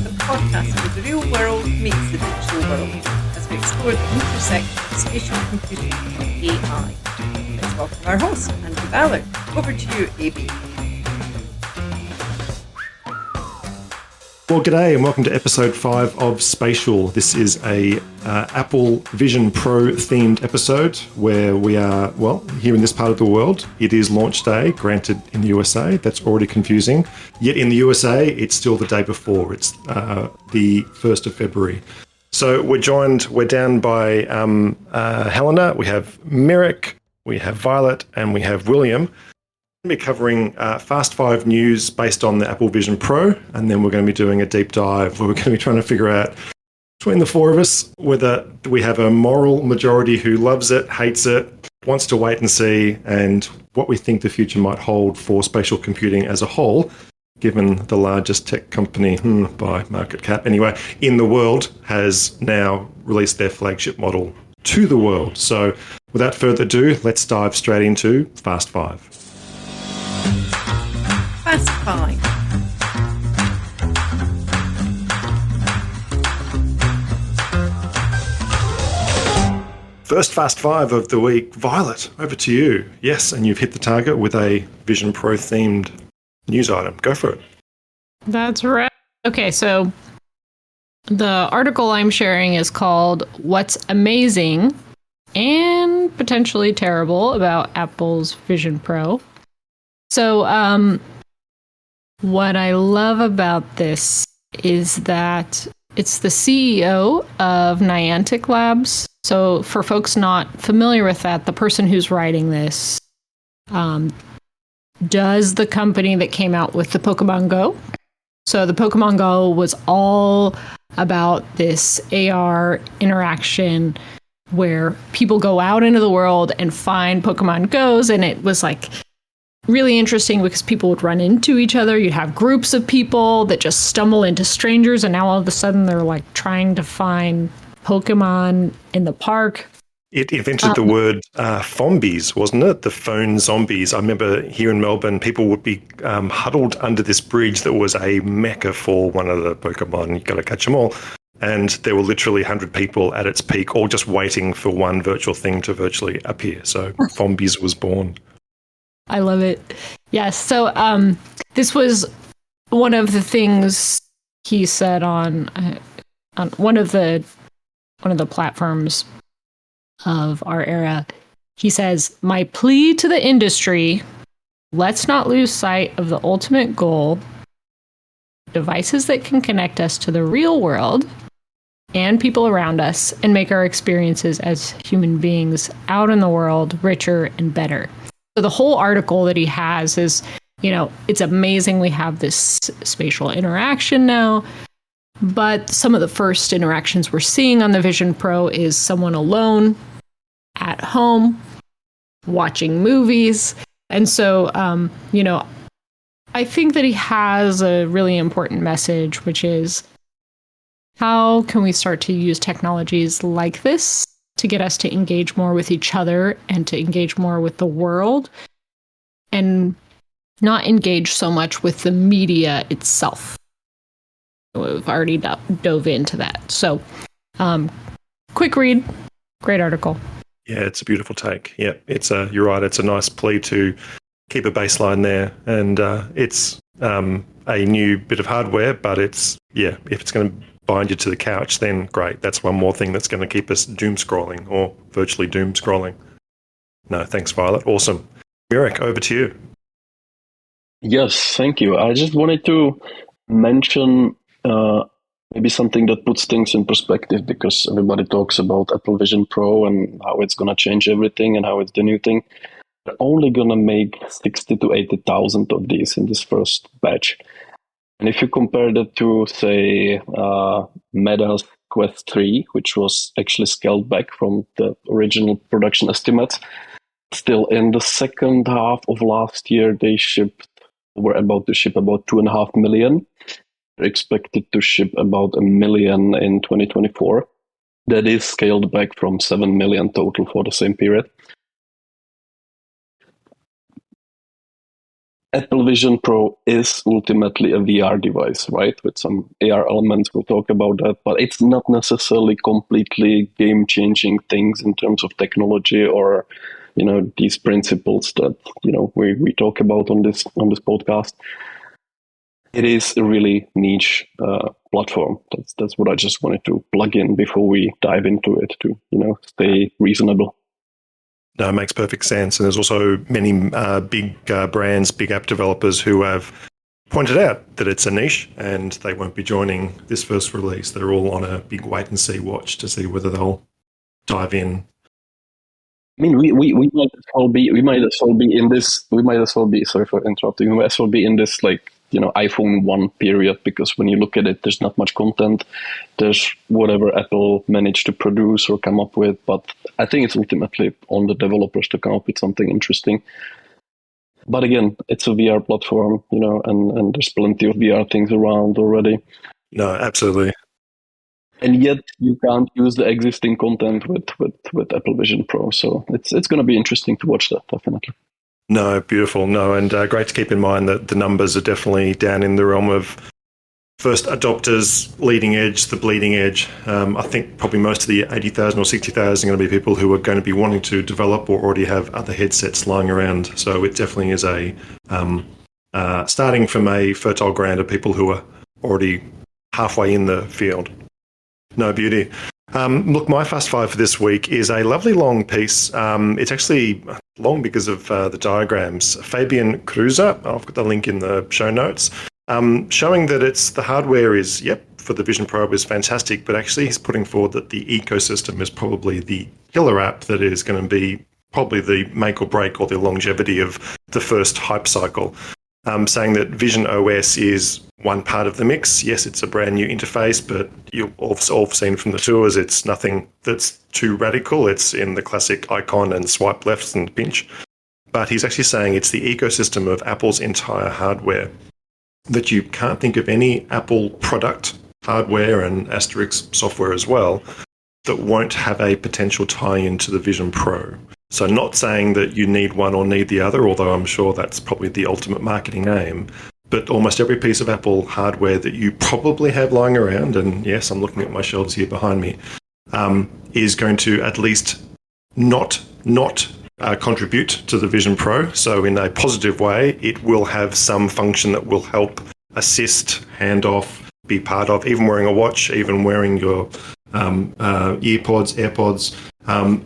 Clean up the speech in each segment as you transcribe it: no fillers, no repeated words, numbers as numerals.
the podcast where the real world meets the digital world as we explore the intersection of spatial computing and AI. Let's welcome our host, Andrew Ballard. Over to you, AB. Well, g'day and welcome to episode 5 of Spatial. This is a Apple Vision Pro themed episode where we are, well, here in this part of the world. It is launch day, granted in the USA. That's already confusing. Yet in the USA, it's still the day before. It's the 1st of February. So we're down by Helena, we have Mirek, we have Violet, and we have William. We're going to be covering Fast 5 news based on the Apple Vision Pro, and then we're going to be doing a deep dive where we're going to be trying to figure out between the four of us whether we have a moral majority who loves it, hates it, wants to wait and see, and what we think the future might hold for spatial computing as a whole, given the largest tech company by market cap anyway in the world has now released their flagship model to the world. So without further ado, let's dive straight into Fast 5. Fast 5. First Fast 5 of the week. Violet, over to you. Yes, and you've hit the target with a Vision Pro themed news item. Go for it. That's right. Okay, so the article I'm sharing is called What's Amazing and Potentially Terrible About Apple's Vision Pro. So, what I love about this is that it's the CEO of Niantic Labs. So for folks not familiar with that, the person who's writing this does the company that came out with the Pokemon Go. So the Pokemon Go was all about this AR interaction where people go out into the world and find Pokemon Go's, and it was like really interesting because people would run into each other. You'd have groups of people that just stumble into strangers, and now all of a sudden they're like trying to find Pokemon in the park. It invented the word phombies, wasn't it? The phone zombies. I remember here in Melbourne, people would be huddled under this bridge that was a mecca for one of the Pokemon. You've got to catch them all. And there were literally 100 people at its peak, all just waiting for one virtual thing to virtually appear. So phombies was born. I love it. Yes. So this was one of the things he said on one of the platforms of our era. He says, "My plea to the industry, let's not lose sight of the ultimate goal, devices that can connect us to the real world and people around us and make our experiences as human beings out in the world richer and better." So the whole article that he has is, it's amazing we have this spatial interaction now, but some of the first interactions we're seeing on the Vision Pro is someone alone at home watching movies. And so, I think that he has a really important message, which is how can we start to use technologies like this to get us to engage more with each other and to engage more with the world and not engage so much with the media itself. We've already dove into that. So, quick read, great article. Yeah, it's a beautiful take. Yeah, you're right. It's a nice plea to keep a baseline there. And it's a new bit of hardware, but if it's going to bind you to the couch, then great. That's one more thing that's going to keep us doom scrolling or virtually doom scrolling. No, thanks, Violet. Awesome. Mirek, over to you. Yes, thank you. I just wanted to mention maybe something that puts things in perspective, because everybody talks about Apple Vision Pro and how it's going to change everything and how it's the new thing. They're only going to make 60 to 80,000 of these in this first batch. And if you compare that to, say, Meta's Quest 3, which was actually scaled back from the original production estimates, still in the second half of last year, they were about to ship about 2.5 million. They're expected to ship about 1 million in 2024. That is scaled back from 7 million total for the same period. Apple Vision Pro is ultimately a VR device, right? With some AR elements, we'll talk about that, but it's not necessarily completely game-changing things in terms of technology or, these principles that, we talk about on this podcast. It is a really niche platform. That's what I just wanted to plug in before we dive into it to, stay reasonable. No, it makes perfect sense. And there's also many big brands, big app developers who have pointed out that it's a niche and they won't be joining this first release. They're all on a big wait and see watch to see whether they'll dive in. I mean, we might as well be in this. We might as well be. Sorry for interrupting. We might as well be in this iPhone 1 period, because when you look at it, there's not much content. There's whatever Apple managed to produce or come up with, but I think it's ultimately on the developers to come up with something interesting. But again, it's a VR platform, and there's plenty of VR things around already. No, absolutely. And yet you can't use the existing content with Apple Vision Pro. So it's going to be interesting to watch that, definitely. No, beautiful. No, and great to keep in mind that the numbers are definitely down in the realm of first adopters, leading edge, the bleeding edge. I think probably most of the 80,000 or 60,000 are going to be people who are going to be wanting to develop or already have other headsets lying around. So it definitely is a starting from a fertile ground of people who are already halfway in the field. No, beauty. Look, my Fast Five for this week is a lovely long piece. It's actually long because of the diagrams. Fabian Kreuzer, I've got the link in the show notes, showing that the hardware is, for the Vision Pro is fantastic, but actually he's putting forward that the ecosystem is probably the killer app that is going to be probably the make or break or the longevity of the first hype cycle. Saying that Vision OS is one part of the mix. Yes, it's a brand new interface, but you've all seen from the tours, it's nothing that's too radical. It's in the classic icon and swipe left and pinch. But he's actually saying it's the ecosystem of Apple's entire hardware, that you can't think of any Apple product, hardware and asterisk software as well, that won't have a potential tie-in to the Vision Pro. So not saying that you need one or need the other, although I'm sure that's probably the ultimate marketing aim, but almost every piece of Apple hardware that you probably have lying around, and yes, I'm looking at my shelves here behind me, is going to at least not contribute to the Vision Pro. So in a positive way, it will have some function that will help assist, hand off, be part of, even wearing a watch, even wearing your AirPods.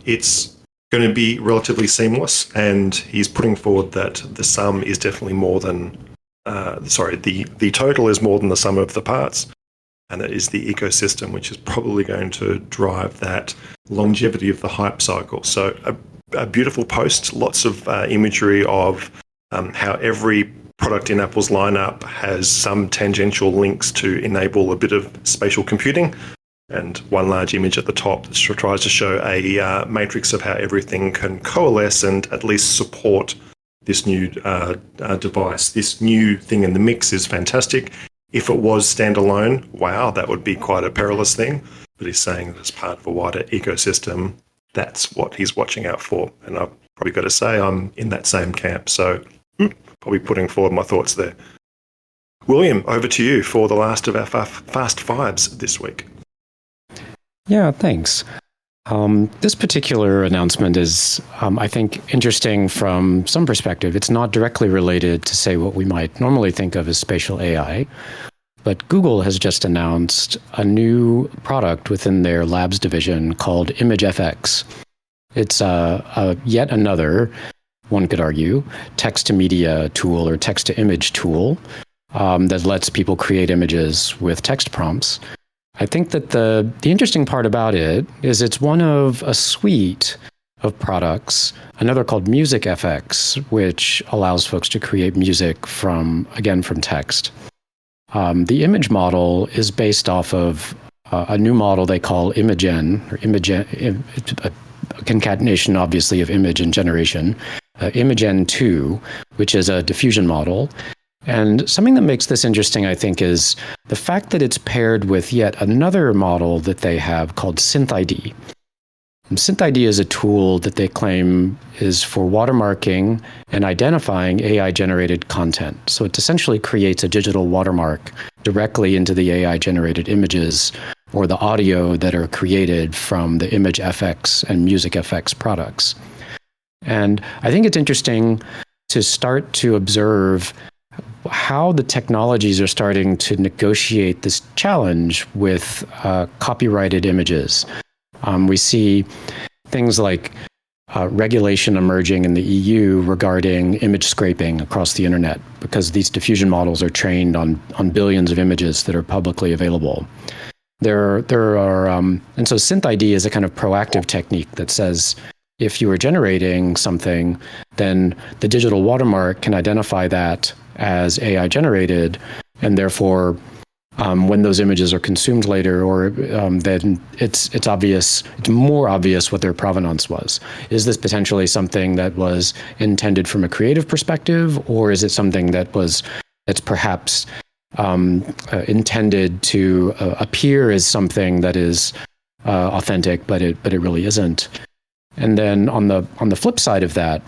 It's going to be relatively seamless, and he's putting forward that the sum is definitely more than, the total is more than the sum of the parts, and that is the ecosystem, which is probably going to drive that longevity of the hype cycle. So a beautiful post, lots of imagery of how every product in Apple's lineup has some tangential links to enable a bit of spatial computing, and one large image at the top that tries to show a matrix of how everything can coalesce and at least support this new device. This new thing in the mix is fantastic. If it was standalone, wow, that would be quite a perilous thing. But he's saying that as part of a wider ecosystem, that's what he's watching out for. And I've probably got to say I'm in that same camp. So probably putting forward my thoughts there. William, over to you for the last of our Fast Fives this week. Yeah, thanks. This particular announcement is, I think, interesting from some perspective. It's not directly related to, say, what we might normally think of as spatial AI, but Google has just announced a new product within their labs division called ImageFX. It's yet another, one could argue, text-to-media tool or text-to-image tool that lets people create images with text prompts. I think that the interesting part about it is it's one of a suite of products, another called MusicFX, which allows folks to create music from text. The image model is based off of a new model they call Imagen, a concatenation, obviously, of image and generation, Imagen 2, which is a diffusion model. And something that makes this interesting, I think, is the fact that it's paired with yet another model that they have called SynthID. SynthID is a tool that they claim is for watermarking and identifying AI-generated content. So it essentially creates a digital watermark directly into the AI-generated images or the audio that are created from the image FX and music FX products. And I think it's interesting to start to observe how the technologies are starting to negotiate this challenge with copyrighted images. We see things like regulation emerging in the EU regarding image scraping across the internet, because these diffusion models are trained on billions of images that are publicly available. And so SynthID is a kind of proactive technique that says, if you are generating something, then the digital watermark can identify that as AI generated, and therefore, when those images are consumed later, or then it's obvious, it's more obvious what their provenance was. Is this potentially something that was intended from a creative perspective, or is it something that's perhaps intended to appear as something that is authentic, but it really isn't? And then on the flip side of that,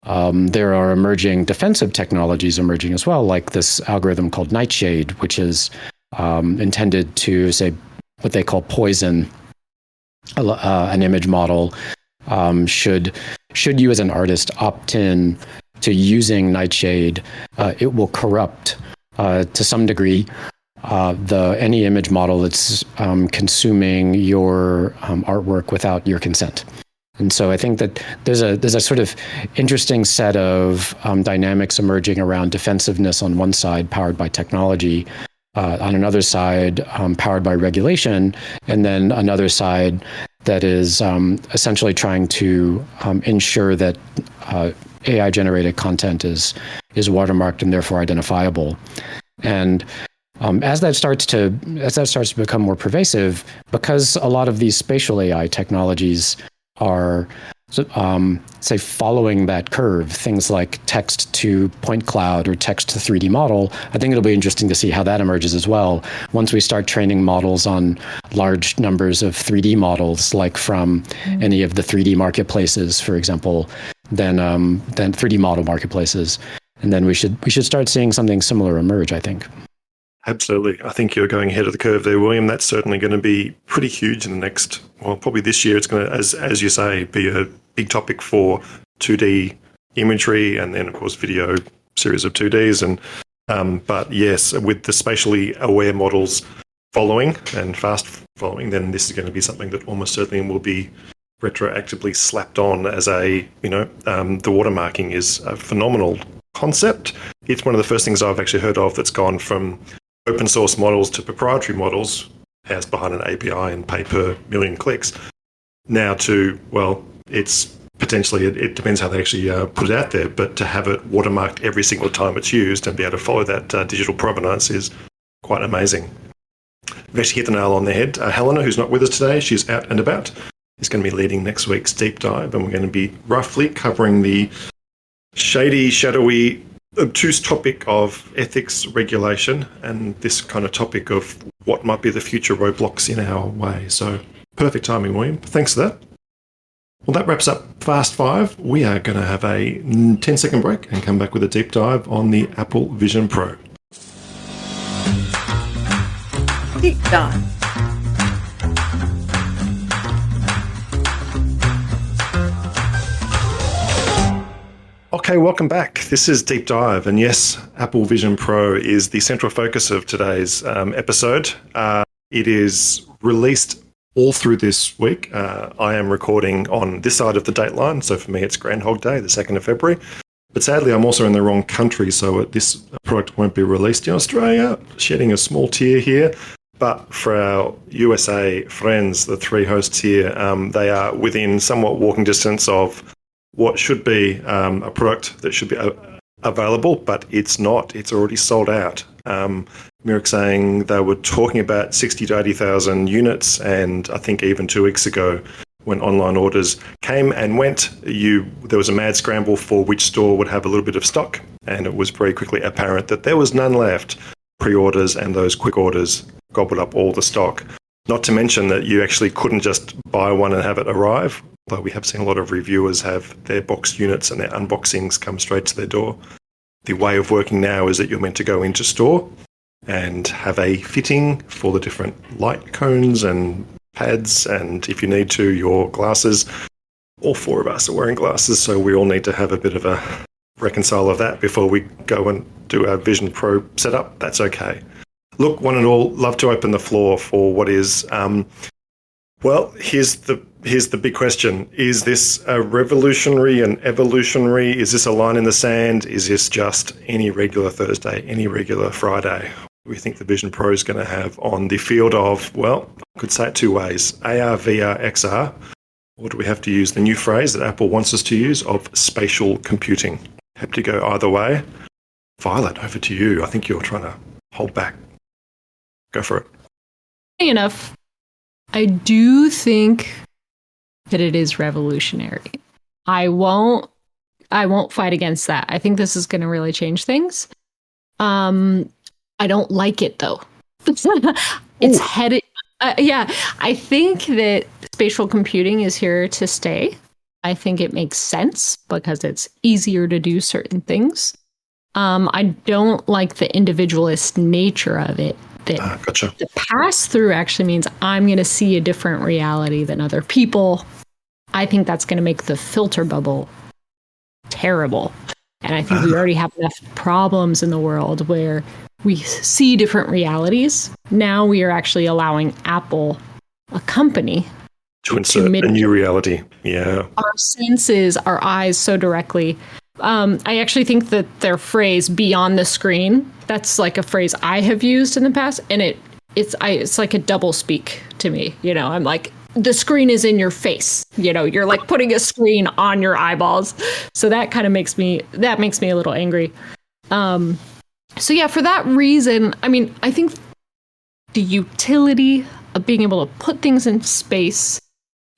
there are emerging defensive technologies emerging as well, like this algorithm called Nightshade, which is intended to, say, what they call poison an image model. Should you as an artist opt in to using Nightshade, it will corrupt to some degree any image model that's consuming your artwork without your consent. And so I think that there's a sort of interesting set of dynamics emerging around defensiveness on one side, powered by technology, on another side, powered by regulation, and then another side that is essentially trying to ensure that AI-generated content is watermarked and therefore identifiable. And as that starts to become more pervasive, because a lot of these spatial AI technologies are, say, following that curve, things like text to point cloud or text to 3D model, I think it'll be interesting to see how that emerges as well. Once we start training models on large numbers of 3D models, like from any of the 3D marketplaces, for example, then 3D model marketplaces, and then we should start seeing something similar emerge, I think. Absolutely. I think you're going ahead of the curve there, William. That's certainly going to be pretty huge in the next, well, probably this year. It's going to, as you say, be a big topic for 2D imagery and then, of course, video series of 2Ds. But yes, with the spatially aware models following and fast following, then this is going to be something that almost certainly will be retroactively slapped on as the watermarking is a phenomenal concept. It's one of the first things I've actually heard of that's gone from open source models to proprietary models, housed behind an API and pay per million clicks, now to, well, it's potentially, it depends how they actually put it out there, but to have it watermarked every single time it's used and be able to follow that digital provenance is quite amazing. We've actually hit the nail on the head. Helena, who's not with us today, she's out and about, is going to be leading next week's deep dive, and we're going to be roughly covering the shady, shadowy, obtuse topic of ethics regulation and this kind of topic of what might be the future roadblocks in our way. So perfect timing, William. Thanks for that. Well, that wraps up Fast 5. We are going to have a 10-second break and come back with a deep dive on the Apple Vision Pro. Deep dive. Okay, welcome back. This is Deep Dive, and yes, Apple Vision Pro is the central focus of today's episode. It is released all through this week. I am recording on this side of the dateline, so for me it's Groundhog Day, the 2nd of February. But sadly, I'm also in the wrong country, so this product won't be released in Australia. Shedding a small tear here. But for our USA friends, the three hosts here, they are within somewhat walking distance of what should be a product that should be available, but it's not. It's already sold out. Mirek saying they were talking about 60 to 80,000 units, and I think even 2 weeks ago when online orders came and went, there was a mad scramble for which store would have a little bit of stock, and it was very quickly apparent that there was none left. Pre-orders and those quick orders gobbled up all the stock. Not to mention that you actually couldn't just buy one and have it arrive, although we have seen a lot of reviewers have their boxed units and their unboxings come straight to their door. The way of working now is that you're meant to go into store and have a fitting for the different light cones and pads, and if you need to, your glasses. All four of us are wearing glasses, so we all need to have a bit of a reconcile of that before we go and do our Vision Pro setup. That's okay. Look, one and all, love to open the floor for what is, well, here's the big question. Is this a revolutionary and evolutionary? Is this a line in the sand? Is this just any regular Thursday, any regular Friday? We think the Vision Pro is going to have on the field of, well, I could say it two ways, AR, VR, XR, or do we have to use the new phrase that Apple wants us to use of spatial computing? Have to go either way. Violet, over to you. I think you're trying to hold back. Go for it. Funny enough, I do think that it is revolutionary. I won't fight against that. I think this is going to really change things. I don't like it though. It's headed. Yeah, I think that spatial computing is here to stay. I think it makes sense because it's easier to do certain things. I don't like the individualist nature of it. That Gotcha. The pass through actually means I'm going to see a different reality than other people. I think that's going to make the filter bubble terrible. And I think we already have enough problems in the world where we see different realities. Now we are actually allowing Apple, a company, to insert a new reality. Yeah. Our senses, our eyes so directly. I actually think that their phrase "beyond the screen," that's like a phrase I have used in the past, and it's like a double speak to me. You know, I'm like, the screen is in your face. You know, you're like putting a screen on your eyeballs. So that kind of makes me a little angry. So yeah, for that reason, I mean, I think the utility of being able to put things in space,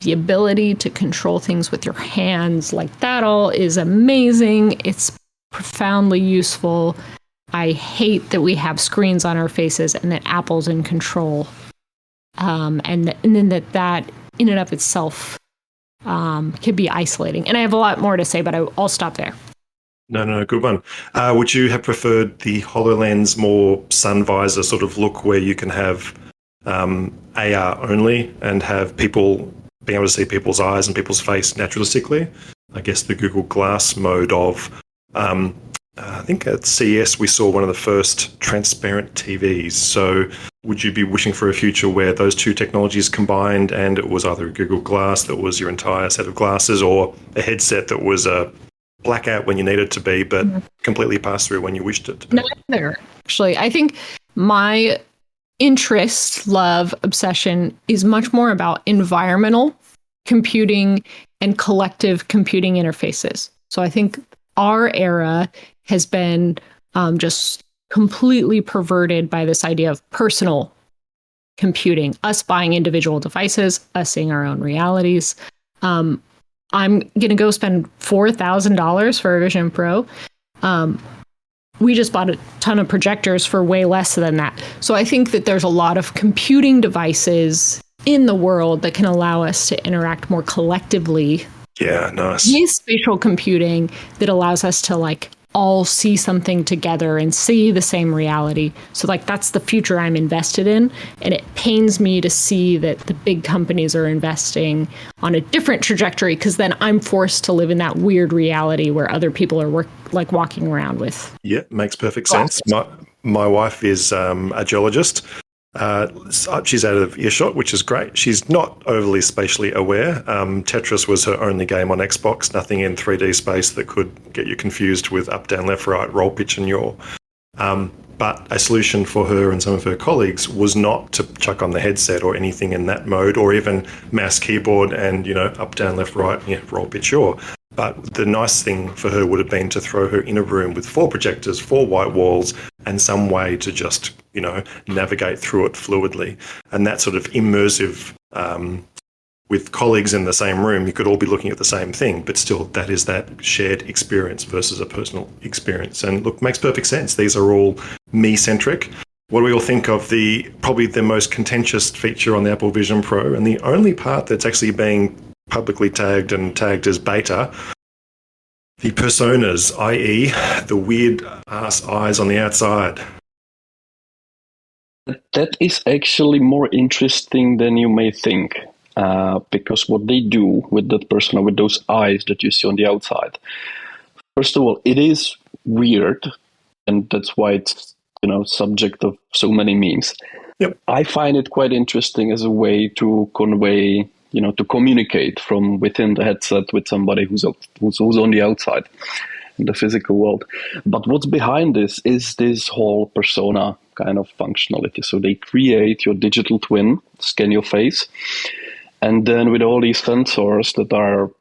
the ability to control things with your hands, like that all is amazing. It's profoundly useful. I hate that we have screens on our faces and that Apple's in control. And then that in and of itself can be isolating. And I have a lot more to say, but I'll stop there. No, good one. Would you have preferred the HoloLens more sun visor sort of look where you can have AR only and have people being able to see people's eyes and people's face naturalistically? I guess the Google Glass mode of, I think at CES we saw one of the first transparent TVs. So would you be wishing for a future where those two technologies combined and it was either a Google Glass that was your entire set of glasses or a headset that was a blackout when you need it to be, but completely pass through when you wished it to be? Neither, actually. I think my interest, love, obsession is much more about environmental computing and collective computing interfaces. So I think our era has been just completely perverted by this idea of personal computing, us buying individual devices, us seeing our own realities. I'm going to go spend $4,000 for a Vision Pro. We just bought a ton of projectors for way less than that. So I think that there's a lot of computing devices in the world that can allow us to interact more collectively. Yeah, nice. With spatial computing that allows us to like all see something together and see the same reality. So like that's the future I'm invested in. And it pains me to see that the big companies are investing on a different trajectory because then I'm forced to live in that weird reality where other people are walking around with. Yeah, makes perfect sense. My wife is a geologist. She's out of earshot, which is great. She's not overly spatially aware. Tetris was her only game on Xbox, nothing in 3D space that could get you confused with up, down, left, right, roll, pitch, and yaw. But a solution for her and some of her colleagues was not to chuck on the headset or anything in that mode, or even mouse keyboard and, up, down, left, right, roll, pitch, yaw. But the nice thing for her would have been to throw her in a room with 4 projectors, 4 white walls, and some way to just, navigate through it fluidly. And that sort of immersive, with colleagues in the same room, you could all be looking at the same thing, but still that is that shared experience versus a personal experience. And look, makes perfect sense. These are all me-centric. What do we all think of probably the most contentious feature on the Apple Vision Pro, and the only part that's actually being publicly tagged and tagged as beta, the personas, i.e. the weird ass eyes on the outside? That is actually more interesting than you may think, because what they do with that persona, with those eyes that you see on the outside, first of all, it is weird, and that's why it's subject of so many memes. Yep. I find it quite interesting as a way to convey, to communicate from within the headset with somebody who's on the outside in the physical world. But what's behind this is this whole persona kind of functionality. So they create your digital twin, scan your face, and then with all these sensors that are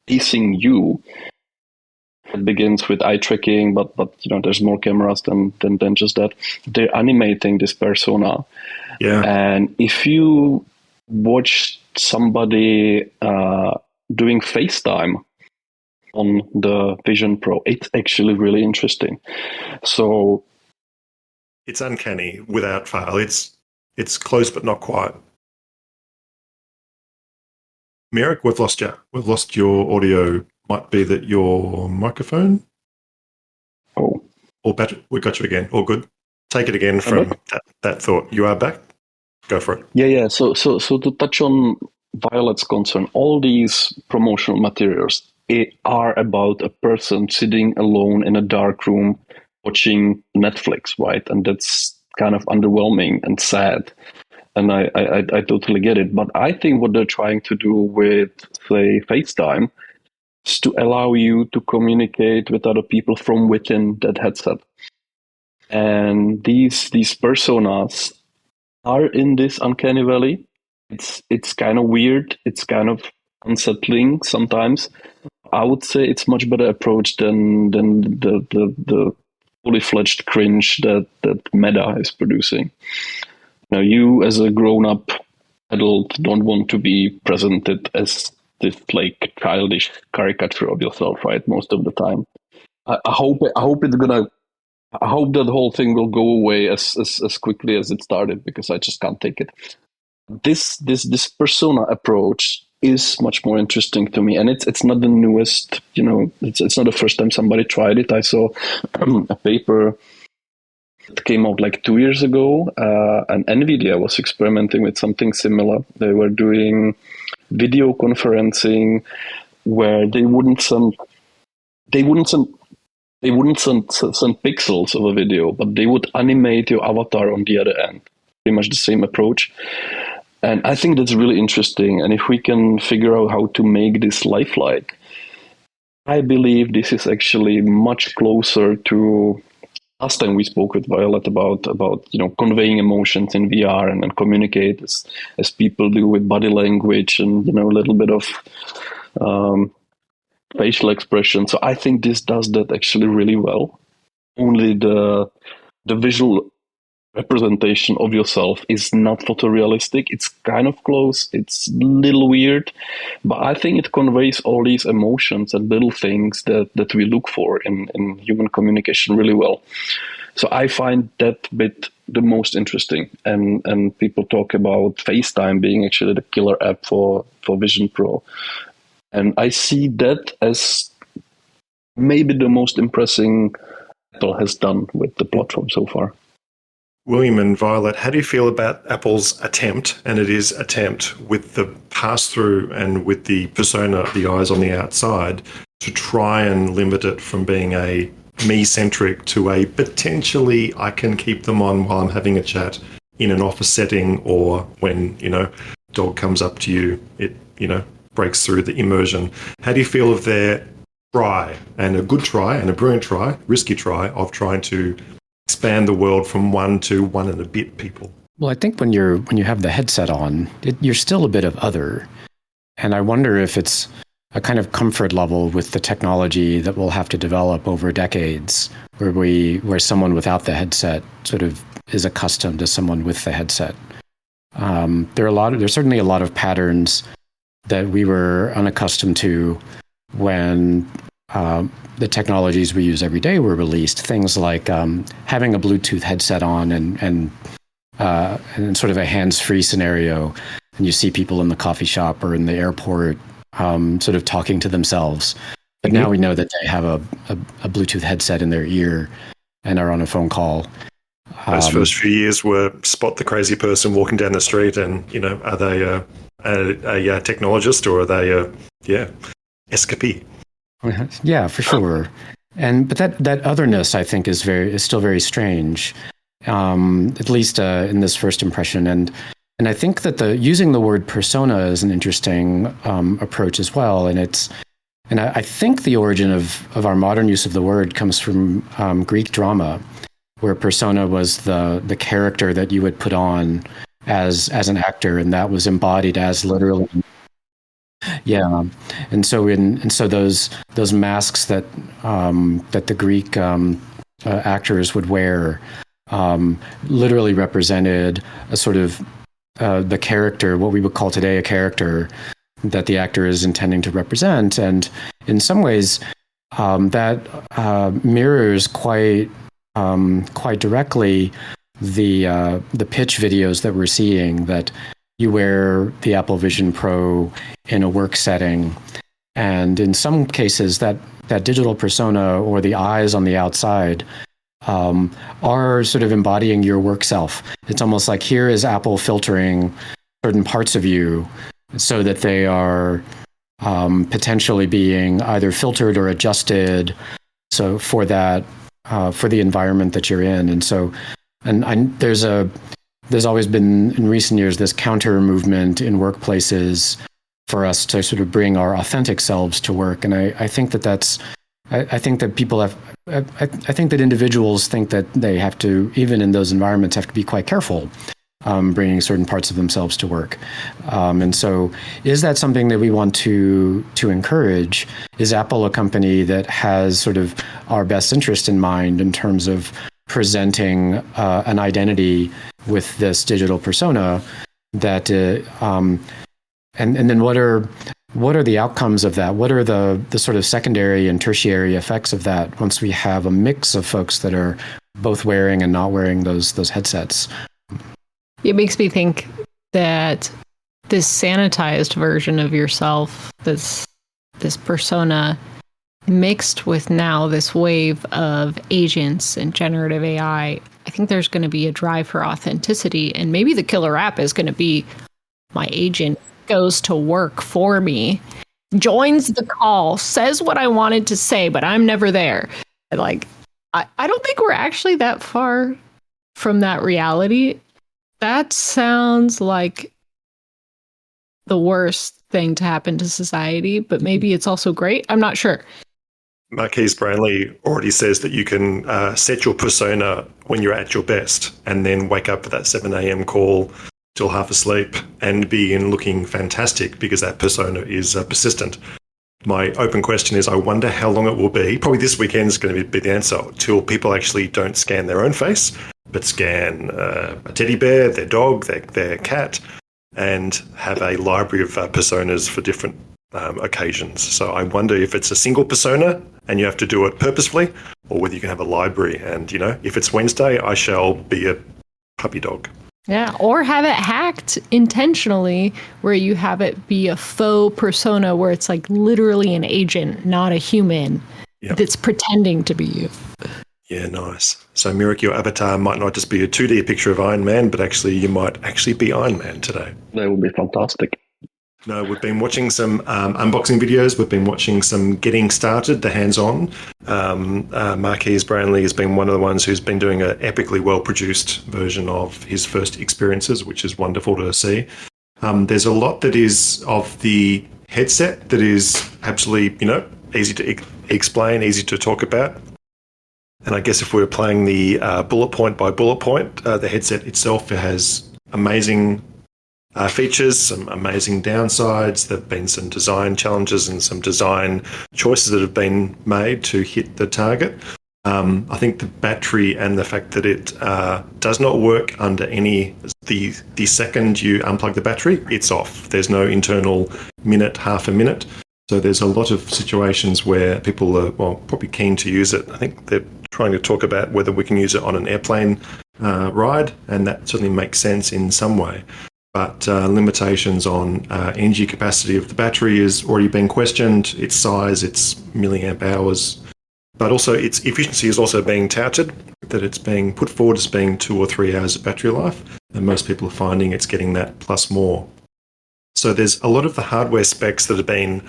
piecing you, it begins with eye tracking, but there's more cameras than just that. They're animating this persona. Yeah. And if you watch somebody doing FaceTime on the Vision Pro, it's actually really interesting. So it's uncanny without fail. It's close but not quite. Mirek, we've lost you. We've lost your audio. Might be that your microphone. Oh. Or battery. We got you again. All good. Take it again from that thought. You are back. Go for it. Yeah. So to touch on Violet's concern, all these promotional materials are about a person sitting alone in a dark room watching Netflix, right? And that's kind of underwhelming and sad. And I totally get it. But I think what they're trying to do with, say, FaceTime is to allow you to communicate with other people from within that headset. And these personas are in this uncanny valley. It's kind of weird. It's kind of unsettling sometimes. I would say it's much better approach than the fully fledged cringe that Meta is producing. Now, you as a grown-up adult don't want to be presented as this like childish caricature of yourself, right? Most of the time. I hope that whole thing will go away as quickly as it started, because I just can't take it. This persona approach is much more interesting to me, and it's not the newest. It's not the first time somebody tried it. I saw a paper that came out like 2 years ago, and NVIDIA was experimenting with something similar. They were doing video conferencing where they wouldn't send pixels of a video, but they would animate your avatar on the other end. Pretty much the same approach. And I think that's really interesting. And if we can figure out how to make this lifelike, I believe this is actually much closer to last time we spoke with Violet about conveying emotions in VR and then communicate as people do with body language and a little bit of facial expression. So I think this does that actually really well. Only the visual representation of yourself is not photorealistic. It's kind of close. It's a little weird, but I think it conveys all these emotions and little things that we look for in human communication really well. So I find that bit the most interesting. And people talk about FaceTime being actually the killer app for Vision Pro. And I see that as maybe the most impressive Apple has done with the platform so far. William and Violet, how do you feel about Apple's attempt, and it is attempt, with the pass-through and with the persona, the eyes on the outside, to try and limit it from being a me-centric to a potentially I can keep them on while I'm having a chat in an office setting, or when, dog comes up to you, it, breaks through the immersion. How do you feel of their try, and a good try and a brilliant try, risky try, of trying to expand the world from 1 to 1 and a bit people? Well, I think when you have the headset on, you're still a bit of other. And I wonder if it's a kind of comfort level with the technology that we'll have to develop over decades, where someone without the headset sort of is accustomed to someone with the headset. There's certainly a lot of patterns that we were unaccustomed to when the technologies we use every day were released. Things like having a Bluetooth headset on and sort of a hands-free scenario, and you see people in the coffee shop or in the airport sort of talking to themselves. But now we know that they have a Bluetooth headset in their ear and are on a phone call. Those first few years were spot the crazy person walking down the street, and are they a technologist or are they escapee? Yeah, for sure. But that otherness, I think, is still very strange, at least in this first impression. And I think that using the word persona is an interesting approach as well. And I think the origin of our modern use of the word comes from Greek drama, where persona was the character that you would put on as an actor, and that was embodied as literally. Yeah, and so those masks that the Greek actors would wear literally represented a sort of the character, what we would call today a character, that the actor is intending to represent. And in some ways, that mirrors quite directly the pitch videos that we're seeing, that you wear the Apple Vision Pro in a work setting, and in some cases that digital persona or the eyes on the outside are sort of embodying your work self. It's almost like here is Apple filtering certain parts of you so that they are potentially being either filtered or adjusted so for that for the environment that you're in. And there's always been in recent years this counter movement in workplaces for us to sort of bring our authentic selves to work. And I think that people have, I think that individuals think that they have to, even in those environments, have to be quite careful bringing certain parts of themselves to work. And so is that something that we want to encourage? Is Apple a company that has sort of our best interest in mind in terms of presenting an identity with this digital persona that and then what are the outcomes of that? What are the sort of secondary and tertiary effects of that once we have a mix of folks that are both wearing and not wearing those headsets? It makes me think that this sanitized version of yourself, this persona, mixed with now this wave of agents and generative AI, I think there's going to be a drive for authenticity. And maybe the killer app is going to be my agent goes to work for me, joins the call, says what I wanted to say, but I'm never there. Like, I don't think we're actually that far from that reality. That sounds like the worst thing to happen to society, but maybe it's also great. I'm not sure. Marquise Brownlee already says that you can set your persona when you're at your best and then wake up for that 7 a.m. call still half asleep and be in looking fantastic because that persona is persistent. My open question is, I wonder how long it will be. Probably this weekend is going to be the answer, till people actually don't scan their own face, but scan a teddy bear, their dog, their cat, and have a library of personas for different occasions. So I wonder if it's a single persona and you have to do it purposefully, or whether you can have a library. And, if it's Wednesday, I shall be a puppy dog. Yeah, or have it hacked intentionally where you have it be a faux persona where it's like literally an agent, not a human, that's pretending to be you. Yeah, nice. So Mirek, your avatar might not just be a 2D picture of Iron Man, but actually you might actually be Iron Man today. That would be fantastic. No, we've been watching some unboxing videos. We've been watching some getting started, the hands-on. Marquise Brownlee has been one of the ones who's been doing an epically well-produced version of his first experiences, which is wonderful to see. There's a lot that is of the headset that is absolutely, easy to explain, easy to talk about. And I guess if we were playing the bullet point by bullet point, the headset itself has amazing features, some amazing downsides. There have been some design challenges and some design choices that have been made to hit the target. I think the battery and the fact that it does not work under the second you unplug the battery, it's off. There's no internal minute, half a minute. So there's a lot of situations where people are, well, probably keen to use it. I think they're trying to talk about whether we can use it on an airplane ride, and that certainly makes sense in some way. But limitations on energy capacity of the battery is already being questioned, its size, its milliamp hours, but also its efficiency is also being touted, that it's being put forward as being 2 or 3 hours of battery life, and most people are finding it's getting that plus more. So there's a lot of the hardware specs that have been,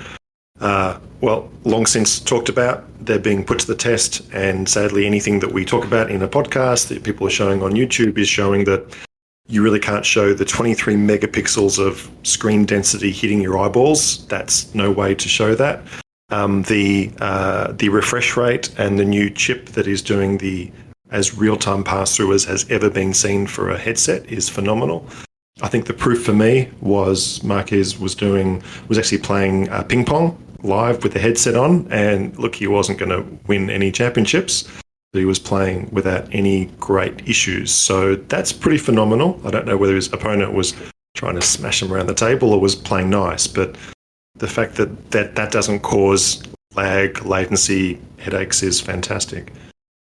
long since talked about. They're being put to the test, and sadly anything that we talk about in a podcast that people are showing on YouTube is showing that you really can't show the 23 megapixels of screen density hitting your eyeballs. That's no way to show that. The refresh rate and the new chip that is doing the as real-time pass-through as has ever been seen for a headset is phenomenal. I think the proof for me was Marquez was actually playing ping pong live with the headset on, and look, he wasn't going to win any championships. He was playing without any great issues. So that's pretty phenomenal. I don't know whether his opponent was trying to smash him around the table or was playing nice, but the fact that doesn't cause lag, latency, headaches is fantastic.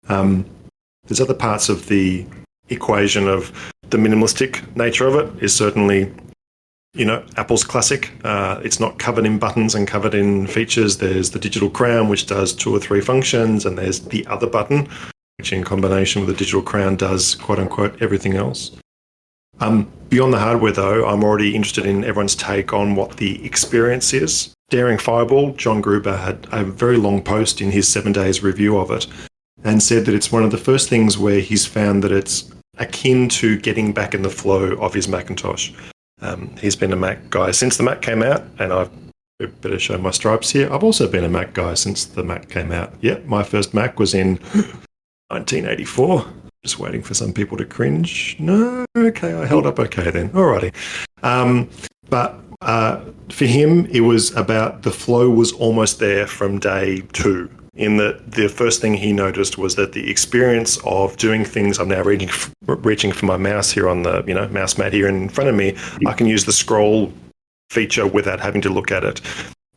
There's other parts of the equation of the minimalistic nature of it is certainly, Apple's classic. It's not covered in buttons and covered in features. There's the digital crown, which does 2 or 3 functions, and there's the other button, which in combination with the digital crown does, quote unquote, everything else. Beyond the hardware, though, I'm already interested in everyone's take on what the experience is. Daring Fireball, John Gruber had a very long post in his 7 days review of it and said that it's one of the first things where he's found that it's akin to getting back in the flow of his Macintosh. He's been a Mac guy since the Mac came out, and I've better show my stripes here. I've also been a Mac guy since the Mac came out. Yeah, my first Mac was in 1984. Just waiting for some people to cringe. No, okay, I held up okay then. Alrighty. But for him, it was about the flow was almost there from day 2. In that the first thing he noticed was that the experience of doing things, I'm now reaching for my mouse here on the mouse mat here in front of me. I can use the scroll feature without having to look at it.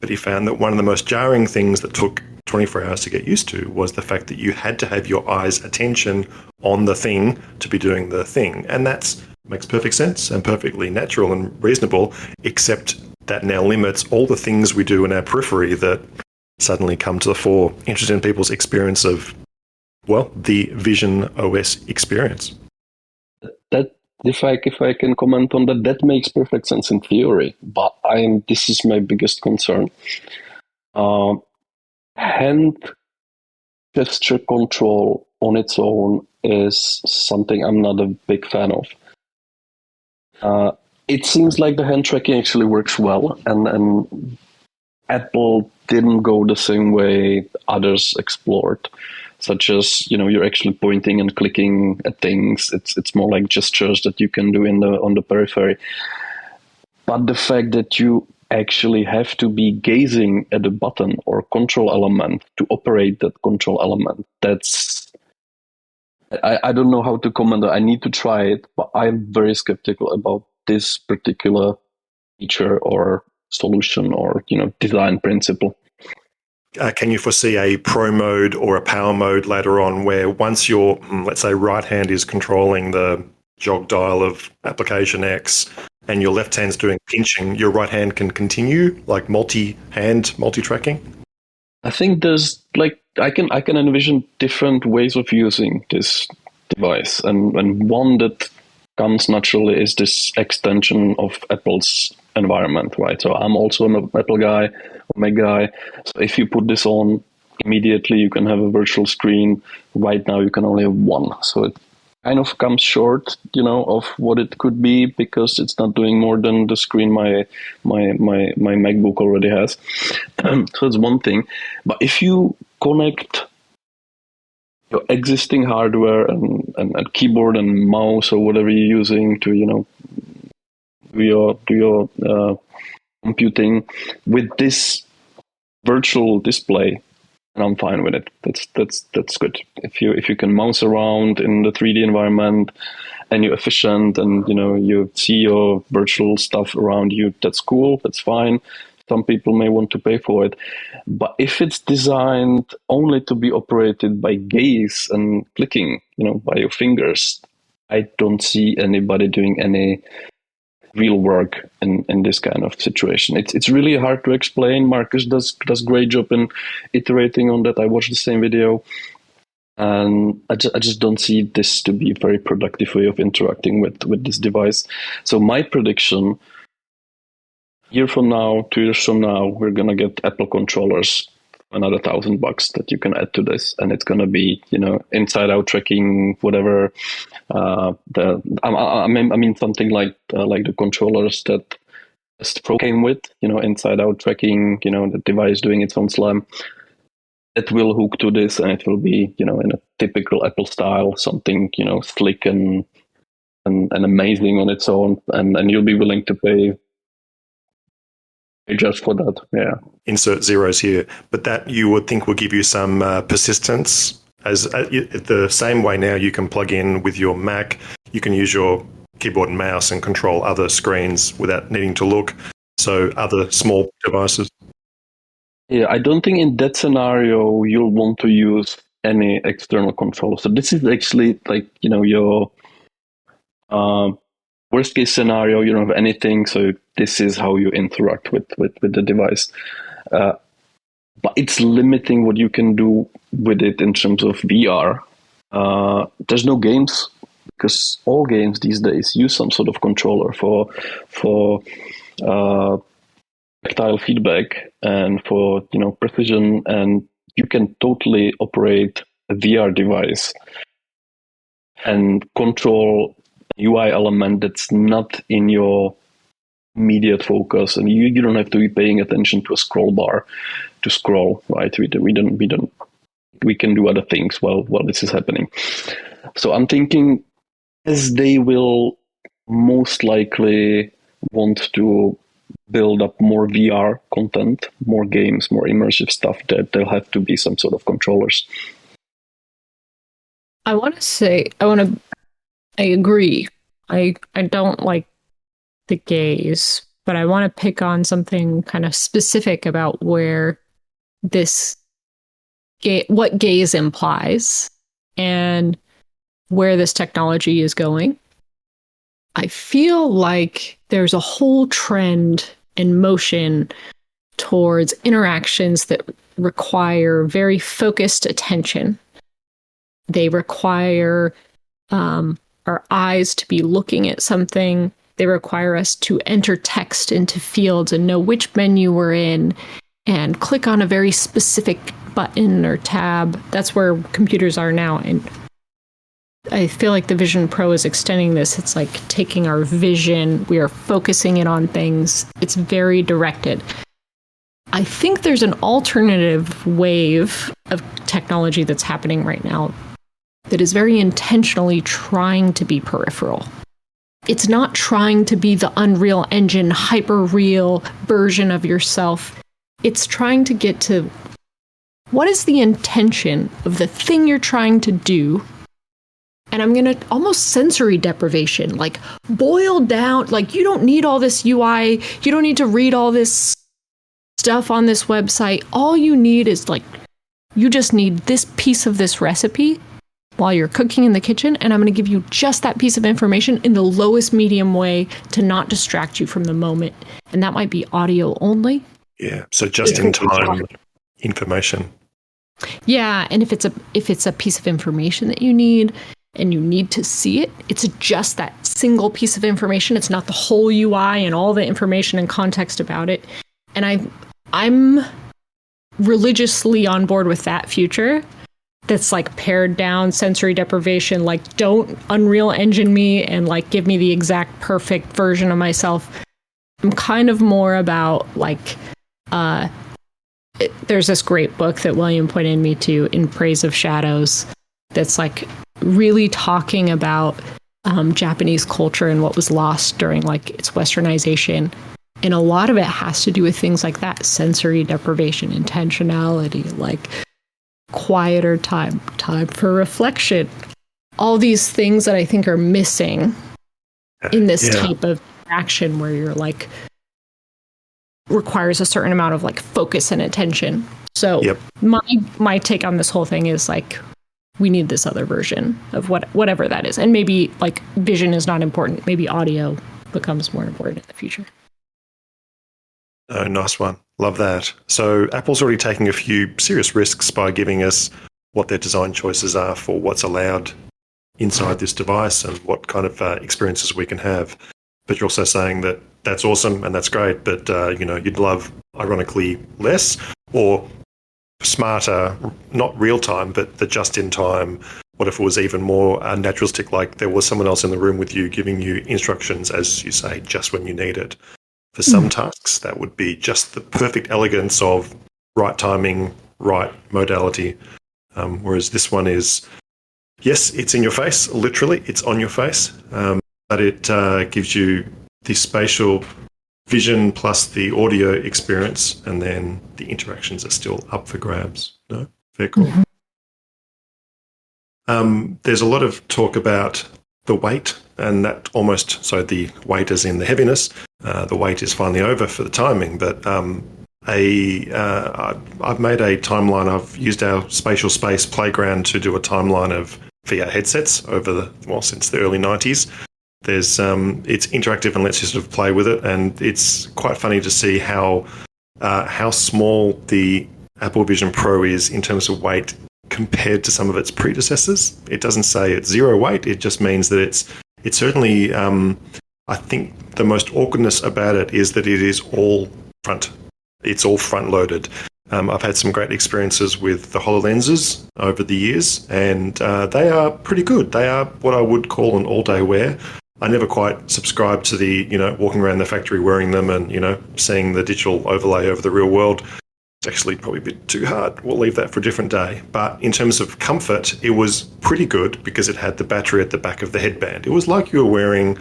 But he found that one of the most jarring things that took 24 hours to get used to was the fact that you had to have your eyes' attention on the thing to be doing the thing. And that makes perfect sense and perfectly natural and reasonable, except that now limits all the things we do in our periphery that suddenly come to the fore, interested in people's experience of, the Vision OS experience. That if I can comment on that makes perfect sense in theory, but this is my biggest concern. Hand gesture control on its own is something I'm not a big fan of. It seems like the hand tracking actually works well, and Apple didn't go the same way others explored, such as you're actually pointing and clicking at things. It's more like gestures that you can do on the periphery. But the fact that you actually have to be gazing at a button or control element to operate that control element, I don't know how to comment. I need to try it, but I'm very skeptical about this particular feature or solution or design principle. Can you foresee a pro mode or a power mode later on where once your, let's say, right hand is controlling the jog dial of application X and your left hand's doing pinching, your right hand can continue like multi-tracking? I think there's I can envision different ways of using this device, and one that comes naturally is this extension of Apple's environment, right? So I'm also an Apple guy, a Mac guy. So if you put this on, immediately you can have a virtual screen. Right now you can only have one. So it kind of comes short, of what it could be, because it's not doing more than the screen my MacBook already has. So that's one thing. But if you connect your existing hardware and keyboard and mouse or whatever you're using to do your computing with this virtual display, and I'm fine with it. That's good. If you can mouse around in the 3D environment and you're efficient and you see your virtual stuff around you, that's cool. That's fine. some people may want to pay for it. But if it's designed only to be operated by gaze and clicking, by your fingers, I don't see anybody doing any real work in this kind of situation. It's really hard to explain. Marcus does great job in iterating on that. I watched the same video, and I just don't see this to be a very productive way of interacting with this device. So my prediction, year from now, 2 years from now, we're gonna get Apple controllers, another $1,000 that you can add to this, and it's gonna be inside-out tracking, whatever. I mean something like the controllers that Pro came with, inside-out tracking, the device doing its own slam. It will hook to this, and it will be, in a typical Apple style, something, slick and amazing on its own, and you'll be willing to pay just for that. Yeah. Insert zeros here, but that you would think will give you some persistence. As the same way now, you can plug in with your Mac. You can use your keyboard and mouse and control other screens without needing to look. So other small devices. Yeah, I don't think in that scenario you'll want to use any external control. So this is actually like, your worst case scenario. You don't have anything. So this is how you interact with the device. But it's limiting what you can do with it in terms of VR. There's no games, because all games these days use some sort of controller for tactile feedback and for precision, and you can totally operate a VR device and control UI element that's not in your immediate focus, and you don't have to be paying attention to a scroll bar to scroll, right? We can do other things while this is happening. So I'm thinking, as they will most likely want to build up more VR content, more games, more immersive stuff, that there'll have to be some sort of controllers. I agree. I don't like the gaze, but I want to pick on something kind of specific about where what gaze implies and where this technology is going. I feel like there's a whole trend and motion towards interactions that require very focused attention. They require our eyes to be looking at something. They require us to enter text into fields and know which menu we're in and click on a very specific button or tab. That's where computers are now. And I feel like the Vision Pro is extending this. It's like taking our vision, we are focusing it on things. It's very directed. I think there's an alternative wave of technology that's happening right now that is very intentionally trying to be peripheral. It's not trying to be the Unreal Engine hyper-real version of yourself. It's trying to get to what is the intention of the thing you're trying to do. And I'm going to almost sensory deprivation, like boil down, like you don't need all this UI. You don't need to read all this stuff on this website. All you need is you just need this piece of this recipe while you're cooking in the kitchen. And I'm going to give you just that piece of information in the lowest medium way to not distract you from the moment. And that might be audio only. Yeah. So just in time information. Yeah. And if it's a piece of information that you need, and you need to see it, it's just that single piece of information. It's not the whole UI and all the information and context about it. And I'm religiously on board with that future that's like pared down sensory deprivation, like don't Unreal Engine me and like give me the exact perfect version of myself. I'm kind of more about there's this great book that William pointed me to, In Praise of Shadows, that's like really talking about Japanese culture and what was lost during its westernization. And a lot of it has to do with things like that: sensory deprivation, intentionality, like quieter time for reflection. All these things that I think are missing in this type of action where you're requires a certain amount of like focus and attention. So my take on this whole thing is like, we need this other version of whatever that is. And maybe like vision is not important. Maybe audio becomes more important in the future. Oh, nice one. Love that. So Apple's already taking a few serious risks by giving us what their design choices are for what's allowed inside this device and what kind of experiences we can have. But you're also saying that that's awesome and that's great, but you'd love, ironically, less or smarter, not real time, but the just in time. What if it was even more naturalistic, like there was someone else in the room with you giving you instructions, as you say, just when you need it? For some tasks, that would be just the perfect elegance of right timing, right modality. Whereas this one is, yes, it's in your face, literally, it's on your face, but it gives you the spatial vision plus the audio experience, and then the interactions are still up for grabs. No? Very cool. There's a lot of talk about the weight, and that almost, so the weight is in the heaviness, the weight is finally over for the timing, but I've made a timeline. I've used our Spatial Space Playground to do a timeline of VR headsets over since the early 90s. There's it's interactive and lets you sort of play with it, and it's quite funny to see how small the Apple Vision Pro is in terms of weight compared to some of its predecessors. It doesn't say it's zero weight. It just means that it's certainly. I think the most awkwardness about it is that it is all front. It's all front loaded. I've had some great experiences with the HoloLenses over the years, and they are pretty good. They are what I would call an all-day wear. I never quite subscribed to the, walking around the factory wearing them and, seeing the digital overlay over the real world. It's actually probably a bit too hard. We'll leave that for a different day. But in terms of comfort, it was pretty good because it had the battery at the back of the headband. It was like you were wearing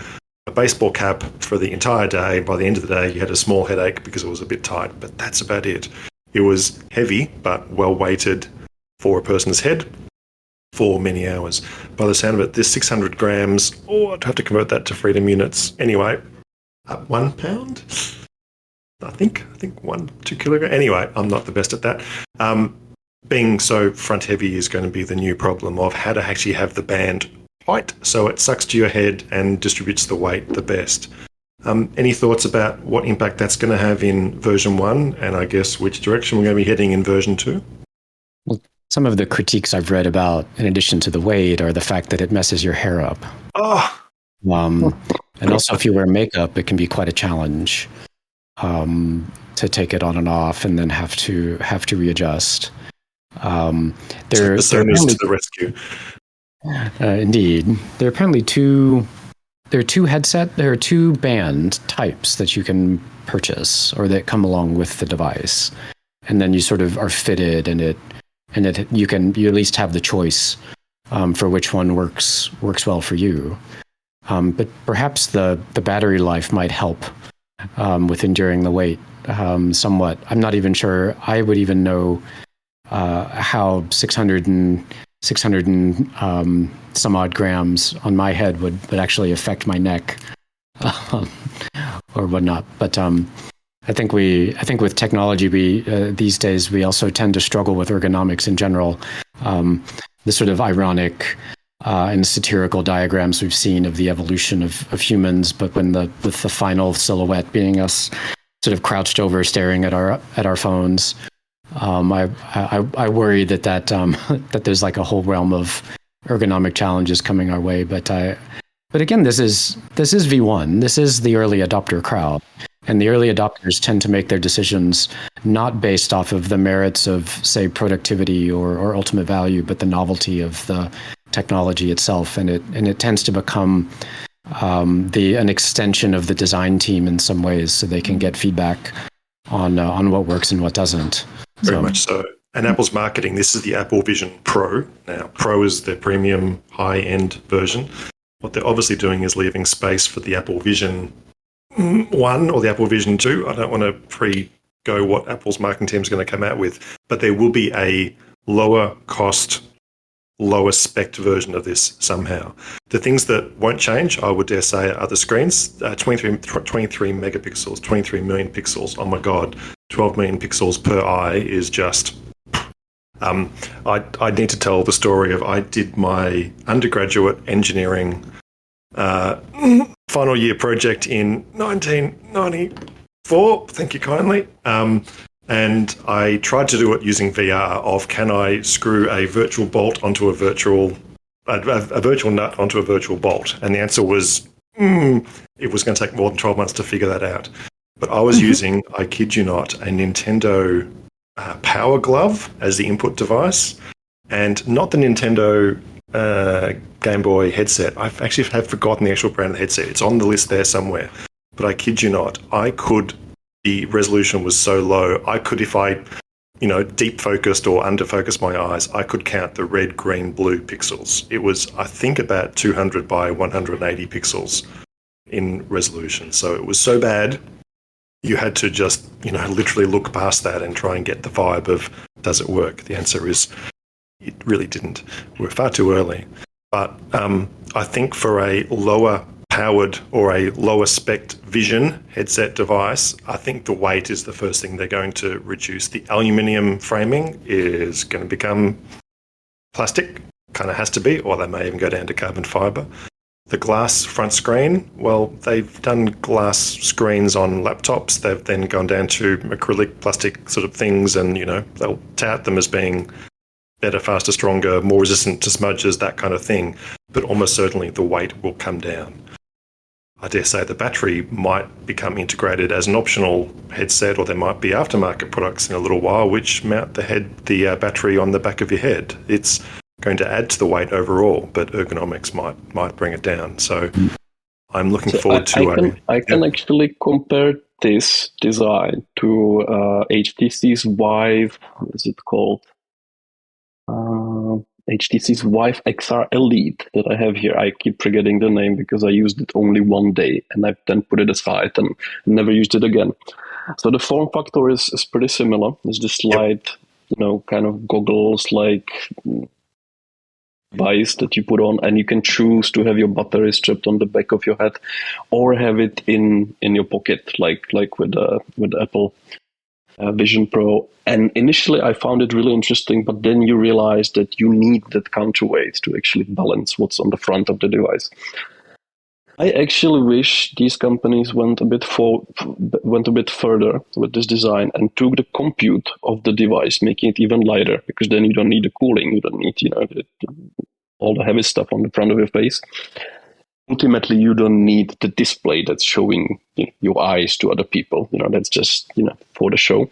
a baseball cap for the entire day. By the end of the day, you had a small headache because it was a bit tight, but that's about it. It was heavy, but well weighted for a person's head for many hours. By the sound of it, this 600 grams, I'd have to convert that to freedom units. Anyway, 1 pound? I think 2 kilograms. Anyway, I'm not the best at that. Being so front heavy is going to be the new problem of how to actually have the band tight so it sucks to your head and distributes the weight the best. Any thoughts about what impact that's going to have in version 1, and I guess which direction we're going to be heading in version 2? Well, some of the critiques I've read about, in addition to the weight, are the fact that it messes your hair up. Oh. And also, if you wear makeup, it can be quite a challenge to take it on and off, and then have to readjust. The Sonys to the rescue. Indeed, there are apparently two band types that you can purchase or that come along with the device, and then you sort of are fitted, and you at least have the choice for which one works well for you. But perhaps the battery life might help with enduring the weight somewhat. I'm not even sure I would even know how 600 and some odd grams on my head would actually affect my neck or whatnot. But I think with technology, these days we also tend to struggle with ergonomics in general. The sort of ironic and satirical diagrams we've seen of the evolution of humans, but with the final silhouette being us sort of crouched over staring at our phones. I worry that there's like a whole realm of ergonomic challenges coming our way. But again, this is V1. This is the early adopter crowd, and the early adopters tend to make their decisions not based off of the merits of, say, productivity or ultimate value, but the novelty of the technology itself, and it tends to become an extension of the design team in some ways, so they can get feedback on what works and what doesn't. Very much so. And Apple's marketing, this is the Apple Vision Pro. Now, Pro is their premium high-end version. What they're obviously doing is leaving space for the Apple Vision 1 or the Apple Vision 2. I don't want to pre-go what Apple's marketing team is going to come out with, but there will be a lower cost, lower spec version of this somehow. The things that won't change, I would dare say, are the screens. 23 megapixels, 23 million pixels. Oh my God, 12 million pixels per eye is just... I need to tell the story of I did my undergraduate engineering final year project in 1994. Thank you kindly. And I tried to do it using VR of can I screw a virtual bolt onto a virtual nut onto a virtual bolt? And the answer was, it was going to take more than 12 months to figure that out. But I was using, I kid you not, a Nintendo Power Glove as the input device, and not the Nintendo Game Boy headset. I actually have forgotten the actual brand of the headset. It's on the list there somewhere. But I kid you not, the resolution was so low, I could, if I, deep focused or under focused my eyes, I could count the red, green, blue pixels. It was, I think, about 200 by 180 pixels in resolution. So it was so bad, you had to just, literally look past that and try and get the vibe of, does it work? The answer is, it really didn't. We're far too early. But I think for a lower powered or a lower spec vision headset device, I think the weight is the first thing they're going to reduce. The aluminium framing is going to become plastic, kind of has to be, or they may even go down to carbon fiber. The glass front screen, well, they've done glass screens on laptops. They've then gone down to acrylic plastic sort of things, and, they'll tout them as being better, faster, stronger, more resistant to smudges, that kind of thing. But almost certainly the weight will come down. I dare say the battery might become integrated as an optional headset, or there might be aftermarket products in a little while which mount the battery on the back of your head. It's going to add to the weight overall, but ergonomics might bring it down. So I'm looking forward to I can actually compare this design to HTC's Vive. What is it called? HTC's Vive XR Elite that I have here. I keep forgetting the name because I used it only one day and I then put it aside and never used it again. So the form factor is pretty similar. It's the slight, kind of goggles-like device that you put on, and you can choose to have your battery strapped on the back of your head or have it in your pocket, like with Apple Vision Pro. And initially I found it really interesting, but then you realize that you need that counterweight to actually balance what's on the front of the device. I actually wish these companies went a bit further with this design and took the compute of the device, making it even lighter, because then you don't need the cooling, you don't need all the heavy stuff on the front of your face. Ultimately, you don't need the display that's showing your eyes to other people. That's just for the show.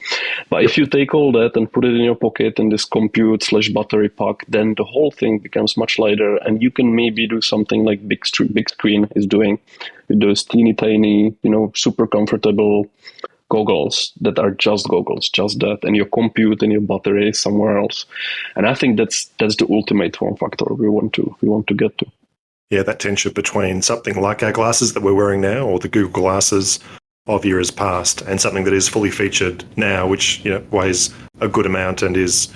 But if you take all that and put it in your pocket in this compute/battery pack, then the whole thing becomes much lighter, and you can maybe do something like big screen is doing with those teeny tiny, super comfortable goggles that are just goggles, just that, and your compute and your battery is somewhere else. And I think that's the ultimate form factor we want to get to. Yeah, that tension between something like our glasses that we're wearing now, or the Google glasses of years past, and something that is fully featured now, which weighs a good amount and is,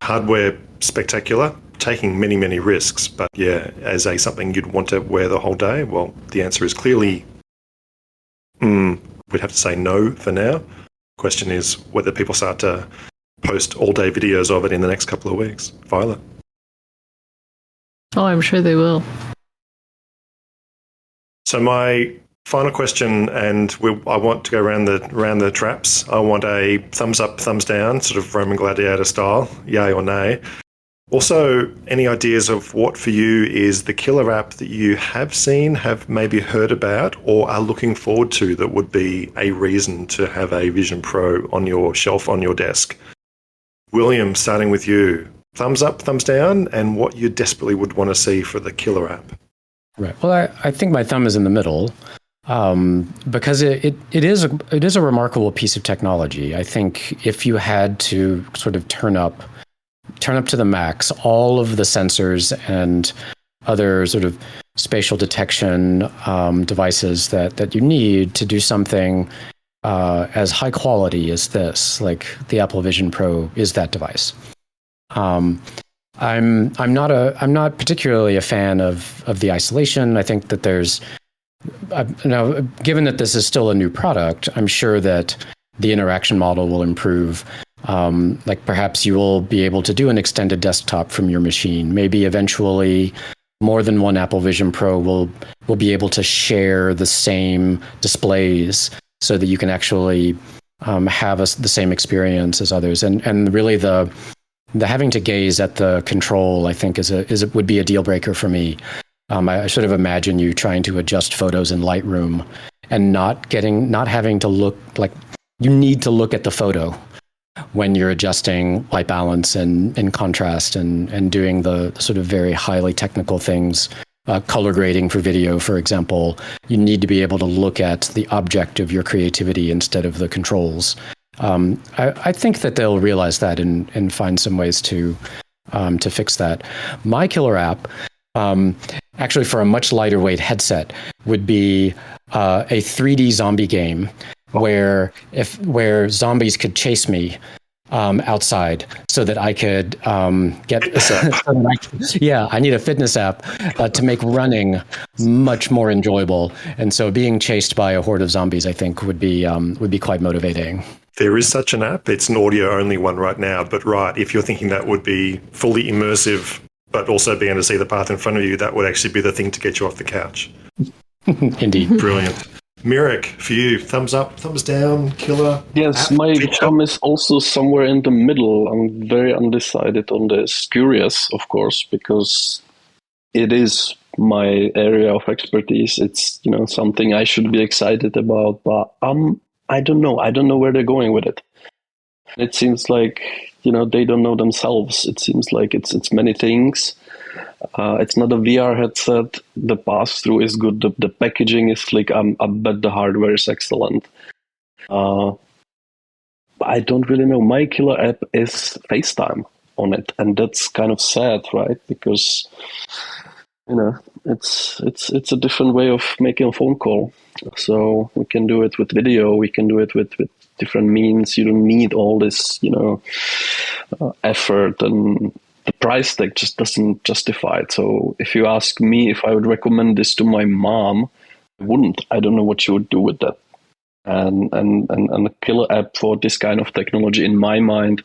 hardware spectacular, taking many, many risks. But as something you'd want to wear the whole day, well, the answer is clearly, we'd have to say no for now. Question is whether people start to post all-day videos of it in the next couple of weeks. Violet? Oh, I'm sure they will. So my final question, and I want to go around the traps. I want a thumbs up, thumbs down, sort of Roman gladiator style, yay or nay. Also, any ideas of what for you is the killer app that you have seen, have maybe heard about, or are looking forward to that would be a reason to have a Vision Pro on your shelf, on your desk? William, starting with you. Thumbs up, thumbs down, and what you desperately would want to see for the killer app. Right. Well, I think my thumb is in the middle, because it is a remarkable piece of technology. I think if you had to sort of turn up to the max all of the sensors and other sort of spatial detection devices that you need to do something as high quality as this, like the Apple Vision Pro is that device. I'm not particularly a fan of the isolation. I think that there's now, given that this is still a new product, I'm sure that the interaction model will improve. Like perhaps you will be able to do an extended desktop from your machine. Maybe eventually more than one Apple Vision Pro will be able to share the same displays so that you can actually have the same experience as others. And really the having to gaze at the control, I think, would be a deal breaker for me. I sort of imagine you trying to adjust photos in Lightroom and not having to look like you need to look at the photo when you're adjusting white balance and contrast and doing the sort of very highly technical things, color grading for video, for example. You need to be able to look at the object of your creativity instead of the controls. I think that they'll realize that and find some ways to fix that. My killer app, actually for a much lighter weight headset, would be a 3D zombie game where zombies could chase me outside so that I could get. I need a fitness app to make running much more enjoyable, and so being chased by a horde of zombies, I think, would be quite motivating. There is such an app. It's an audio-only one right now, but if you're thinking that would be fully immersive, but also being able to see the path in front of you, that would actually be the thing to get you off the couch. Indeed. Brilliant. Mirek, for you, thumbs up, thumbs down, killer? Yes, my thumb is also somewhere in the middle. I'm very undecided on this. Curious, of course, because it is my area of expertise. It's something I should be excited about, but I don't know. I don't know where they're going with it. It seems like they don't know themselves. It seems like it's many things. It's not a VR headset. The pass-through is good. The packaging is slick. I bet the hardware is excellent. But I don't really know. My killer app is FaceTime on it, and that's kind of sad, right? Because it's a different way of making a phone call. So we can do it with video. We can do it with different means. You don't need all this, effort, and the price tag just doesn't justify it. So if you ask me if I would recommend this to my mom, I wouldn't. I don't know what she would do with that. And a killer app for this kind of technology, in my mind,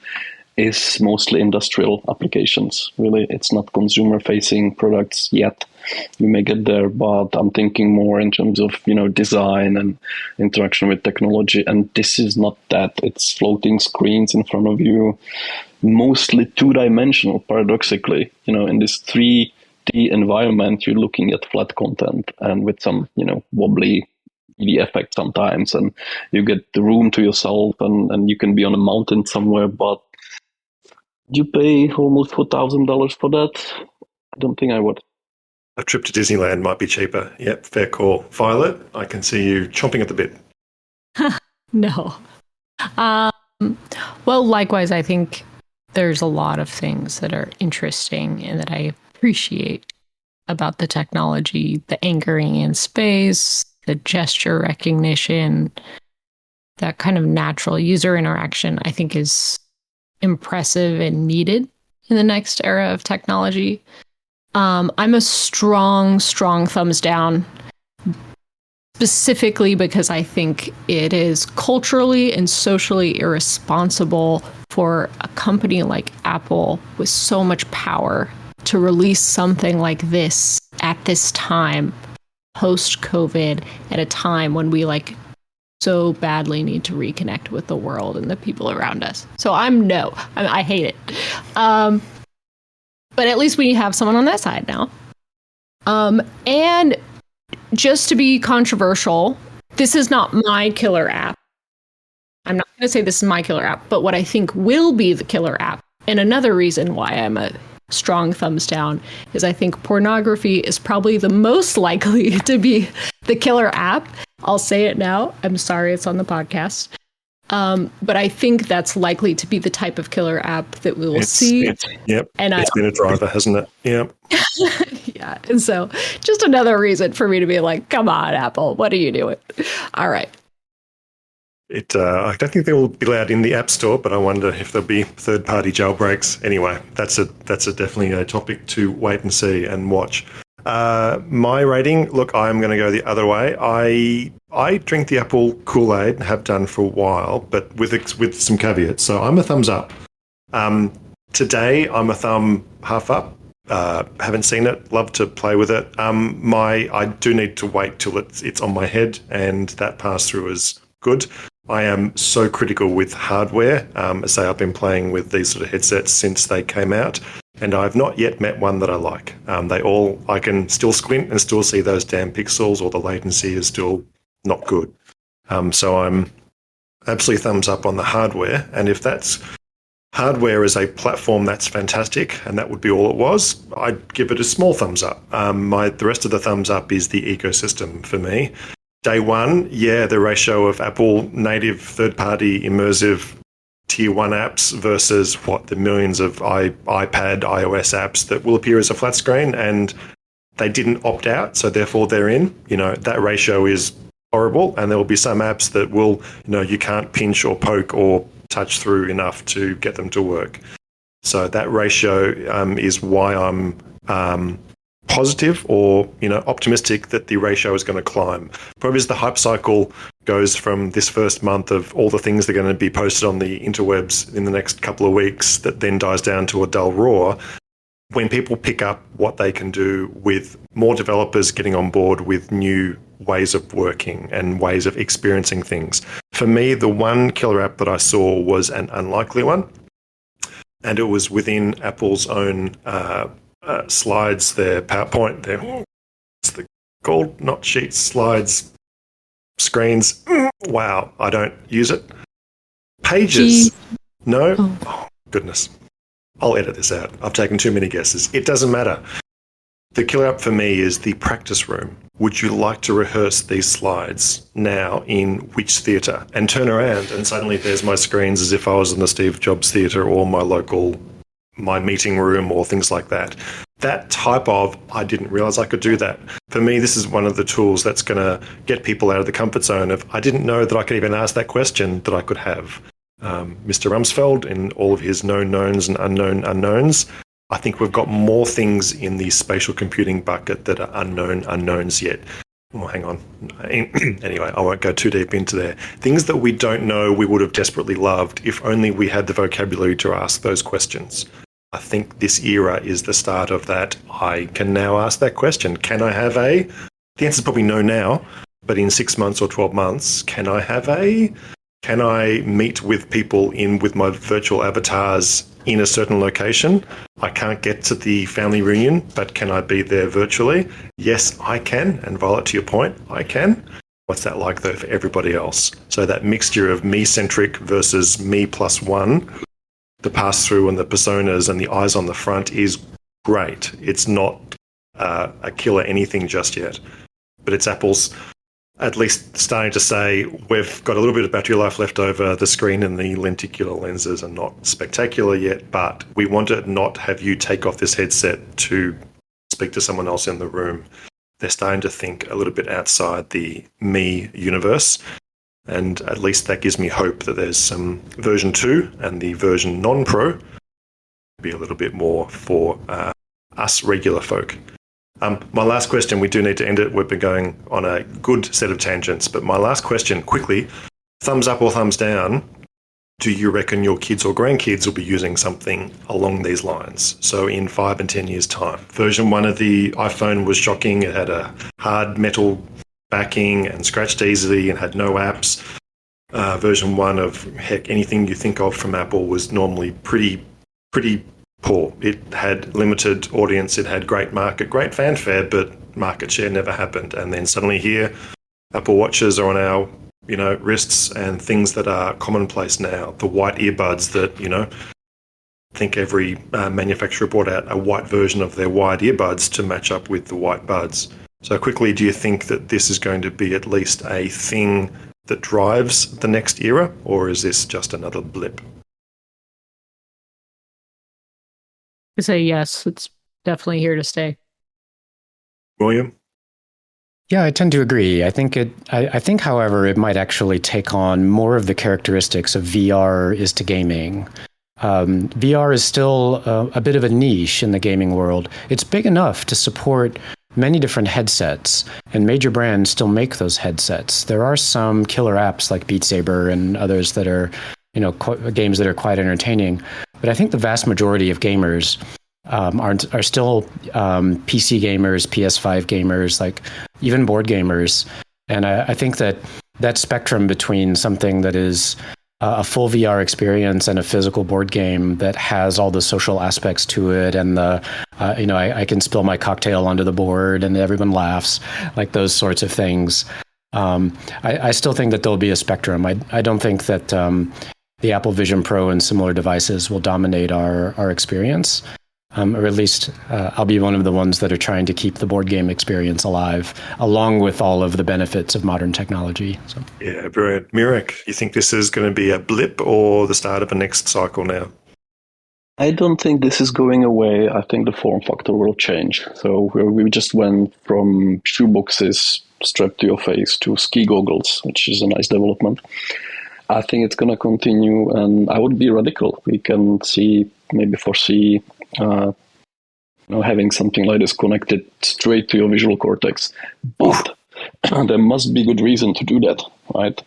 is mostly industrial applications. Really, it's not consumer-facing products yet. You may get there, but I'm thinking more in terms of design and interaction with technology. And this is not that. It's floating screens in front of you, mostly two-dimensional. Paradoxically, in this 3D environment, you're looking at flat content and with some wobbly 3D effect sometimes, and you get the room to yourself, and you can be on a mountain somewhere, but you pay almost $4,000 for that? I don't think I would. A trip to Disneyland might be cheaper. Yep, fair call. Violet, I can see you chomping at the bit. No. Well, likewise, I think there's a lot of things that are interesting and that I appreciate about the technology, the anchoring in space, the gesture recognition, that kind of natural user interaction, I think is impressive and needed in the next era of technology. I'm a strong thumbs down, specifically because I think it is culturally and socially irresponsible for a company like Apple with so much power to release something like this at this time, post-COVID, at a time when we so badly need to reconnect with the world and the people around us. So I hate it. But at least we have someone on that side now. And just to be controversial, this is not my killer app. I'm not going to say this is my killer app, but what I think will be the killer app, and another reason why I'm a strong thumbs down, is I think pornography is probably the most likely to be the killer app. I'll say it now. I'm sorry it's on the podcast. But I think that's likely to be the type of killer app that we will see. Yep. And it's been a driver, hasn't it? Yep. Yeah. And so just another reason for me to be like, come on, Apple, what are you doing? All right. I don't think they will be allowed in the App Store, but I wonder if there'll be third-party jailbreaks. Anyway, that's definitely a topic to wait and see and watch. My rating, look, I'm going to go the other way. I drink the Apple Kool-Aid, have done for a while, but with some caveats. So I'm a thumbs up. Today, I'm a thumb half up. Haven't seen it. Love to play with it. I do need to wait till it's on my head, and that pass through is good. I am so critical with hardware. As I say, I've been playing with these sort of headsets since they came out, and I've not yet met one that I like. I can still squint and still see those damn pixels, or the latency is still not good. So I'm absolutely thumbs up on the hardware, and if that's hardware as a platform, that's fantastic, and that would be all it was, I'd give it a small thumbs up. The rest of the thumbs up is the ecosystem for me. Day one, the ratio of Apple native third-party immersive tier one apps versus the millions of iPad, iOS apps that will appear as a flat screen, and they didn't opt out, so therefore they're in. That ratio is horrible, and there will be some apps that will, you can't pinch or poke or touch through enough to get them to work. So that ratio is why I'm positive or optimistic that the ratio is going to climb. Probably as the hype cycle goes from this first month of all the things that are going to be posted on the interwebs in the next couple of weeks, that then dies down to a dull roar. When people pick up what they can do with more developers getting on board with new ways of working and ways of experiencing things. For me, the one killer app that I saw was an unlikely one, and it was within Apple's own slides, their PowerPoint, it's the gold, not sheets, slides, screens. Wow, I don't use it. Pages. No? Oh, goodness. I'll edit this out. I've taken too many guesses. It doesn't matter. The killer app for me is the practice room. Would you like to rehearse these slides now in which theatre? And turn around and suddenly there's my screens as if I was in the Steve Jobs Theatre or my meeting room or things like that. That type of, I didn't realise I could do that. For me, this is one of the tools that's going to get people out of the comfort zone of, I didn't know that I could even ask that question that I could have. Mr. Rumsfeld, in all of his known knowns and unknown unknowns, I think we've got more things in the spatial computing bucket that are unknown unknowns yet. Oh, hang on. Anyway, I won't go too deep into there. Things that we don't know we would have desperately loved if only we had the vocabulary to ask those questions. I think this era is the start of that. I can now ask that question. Can I have the answer is probably no now, but in 6 months or 12 months, can I meet with people with my virtual avatars in a certain location? I can't get to the family reunion, but can I be there virtually? Yes, I can. And Violet, to your point, I can. What's that like, though, for everybody else? So that mixture of me-centric versus me plus one, the pass-through and the personas and the eyes on the front is great. It's not a killer anything just yet. But it's Apple's at least starting to say, we've got a little bit of battery life left over. The screen and the lenticular lenses are not spectacular yet, but we want to not have you take off this headset to speak to someone else in the room. They're starting to think a little bit outside the me universe. And at least that gives me hope that there's some version 2 and the version non-pro be a little bit more for us regular folk. My last question, we do need to end it. We've been going on a good set of tangents, but my last question, quickly, thumbs up or thumbs down, do you reckon your kids or grandkids will be using something along these lines? So in 5 and 10 years' time. Version 1 of the iPhone was shocking. It had a hard metal backing and scratched easily and had no apps. Version 1 of, heck, anything you think of from Apple was normally pretty poor. It had limited audience, it had great market, great fanfare, but market share never happened. And then suddenly here, Apple Watches are on our, wrists, and things that are commonplace now. The white earbuds that, I think every manufacturer brought out a white version of their wired earbuds to match up with the white buds. So quickly, do you think that this is going to be at least a thing that drives the next era, or is this just another blip? I say yes, it's definitely here to stay. William? Yeah, I tend to agree. I think, however, it might actually take on more of the characteristics of VR is to gaming. VR is still a bit of a niche in the gaming world. It's big enough to support many different headsets, and major brands still make those headsets. There are some killer apps like Beat Saber and others that are, games that are quite entertaining. But I think the vast majority of gamers are still PC gamers, PS5 gamers, like even board gamers. And I think that spectrum between something that is a full VR experience and a physical board game that has all the social aspects to it, and I can spill my cocktail onto the board and everyone laughs, like those sorts of things. I still think that there'll be a spectrum. I don't think that the Apple Vision Pro and similar devices will dominate our experience. Or at least I'll be one of the ones that are trying to keep the board game experience alive, along with all of the benefits of modern technology. So. Yeah, brilliant. Mirek, you think this is going to be a blip or the start of a next cycle now? I don't think this is going away. I think the form factor will change. So we just went from shoeboxes strapped to your face to ski goggles, which is a nice development. I think it's going to continue, and I would be radical. We can foresee having something like this connected straight to your visual cortex. But there must be good reason to do that, right?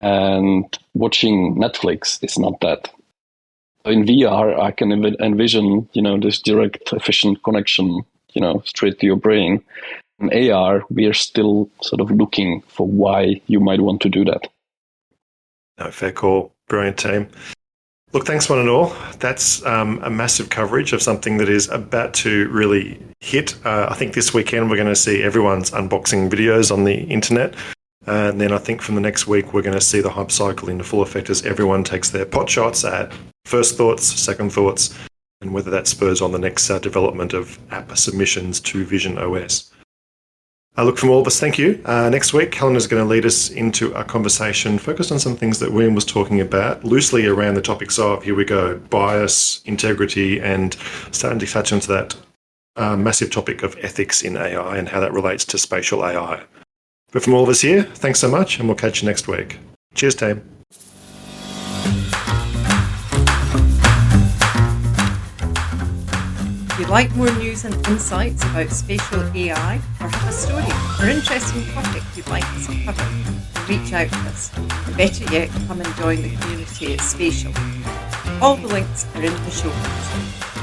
And watching Netflix is not that. In VR, I can envision, this direct, efficient connection, straight to your brain. In AR, we are still sort of looking for why you might want to do that. No, fair call. Brilliant, team. Look, thanks one and all. That's a massive coverage of something that is about to really hit. I think this weekend we're going to see everyone's unboxing videos on the internet. And then I think from the next week we're going to see the hype cycle into full effect as everyone takes their pot shots at first thoughts, second thoughts, and whether that spurs on the next development of app submissions to Vision OS. Look, from all of us, thank you. Next week, Helena's going to lead us into a conversation focused on some things that William was talking about, loosely around the topics of, here we go, bias, integrity, and starting to touch into that massive topic of ethics in AI and how that relates to spatial AI. But from all of us here, thanks so much, and we'll catch you next week. Cheers, team. If you'd like more news and insights about spatial AI, or have a story or interesting topic you'd like us to cover, reach out to us. Or better yet, come and join the community at Spatial. All the links are in the show notes.